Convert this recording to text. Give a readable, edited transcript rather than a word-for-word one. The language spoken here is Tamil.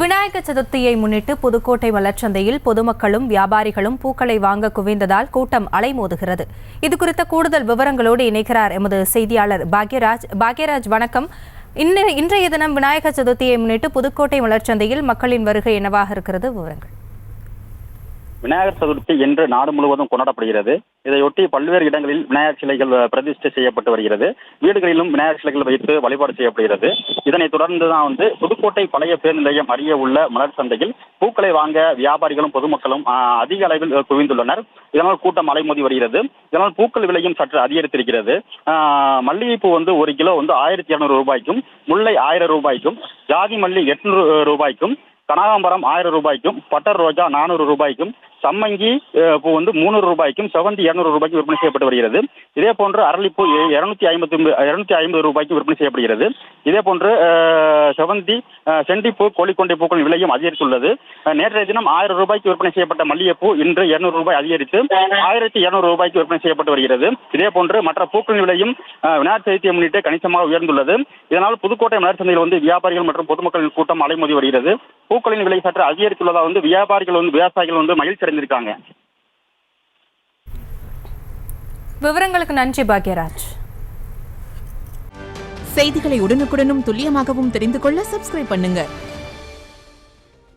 விநாயகர் சதுர்த்தியை முன்னிட்டு புதுக்கோட்டை மலர்ச்சந்தையில் பொதுமக்களும் வியாபாரிகளும் பூக்களை வாங்க குவிந்ததால் கூட்டம் அலைமோதுகிறது. இதுகுறித்த கூடுதல் விவரங்களோடு இணைக்கிறார் எமது செய்தியாளர் பாக்யராஜ். வணக்கம். இன்றைய தினம் விநாயகர் சதுர்த்தியை முன்னிட்டு புதுக்கோட்டை மலர்ச்சந்தையில் மக்களின் வருகை என்னவாக இருக்கிறது? விவரங்கள். விநாயகர் சதுர்த்தி இன்று நாடு முழுவதும் கொண்டாடப்படுகிறது. இதையொட்டி பல்வேறு இடங்களில் விநாயகர் சிலைகள் பிரதிஷ்டை செய்யப்பட்டு வருகிறது. வீடுகளிலும் விநாயகர் சிலைகள் வைத்து வழிபாடு செய்யப்படுகிறது. இதனைத் தொடர்ந்துதான் புதுக்கோட்டை பழைய பேருந்து நிலையம் அருகே உள்ள மலர் சந்தையில் பூக்களை வாங்க வியாபாரிகளும் பொதுமக்களும் அதிக அளவில் குவிந்துள்ளனர். இதனால் கூட்டம் அலைமோதி வருகிறது. இதனால் பூக்கள் விலையும் சற்று அதிகரித்திருக்கிறது. மல்லிகைப்பூ 1 கிலோ 1200 ரூபாய்க்கும், முல்லை 1000 ரூபாய்க்கும், ஜாதி மல்லி 800 ரூபாய்க்கும், கனகாம்பரம் 1000 ரூபாய்க்கும், பட்டர் ரோஜா 400 ரூபாய்க்கும், சம்மங்கி பூ 300 ரூபாய்க்கும், செவந்தி 200 ரூபாய்க்கும் விற்பனை செய்யப்பட்டு வருகிறது. இதே போன்று அரளிப்பூ 250 ரூபாய்க்கு விற்பனை செய்யப்படுகிறது. இதே போன்று செவந்தி, செண்டிப்பூ, கோழிக்கொண்டை பூக்களின் விலையும் அதிகரித்துள்ளது. நேற்றைய தினம் 1000 ரூபாய்க்கு விற்பனை செய்யப்பட்ட மல்லிகைப்பூ இன்று 200 ரூபாய் அதிகரித்து 1200 ரூபாய்க்கு விற்பனை செய்யப்பட்டு வருகிறது. இதே போன்று மற்ற பூக்களின் விலையும் விநாயகர் சதுர்த்தியை முன்னிட்டு கணிசமாக உயர்ந்துள்ளது. இதனால் புதுக்கோட்டை மலர் சந்தையில் வியாபாரிகள் மற்றும் பொதுமக்களின் கூட்டம் அலைமோதி வருகிறது. பூக்களின் விலை சற்று அதிகரித்துள்ளதாக வியாபாரிகள் விவசாயிகள் மகிழ்ச்சி அடைந்திருக்காங்க. விவரங்களுக்கு நன்றி பாக்யராஜ். செய்திகளை உடனுக்குடனும் துல்லியமாகவும் தெரிந்து கொள்ள சப்ஸ்கிரைப் பண்ணுங்க.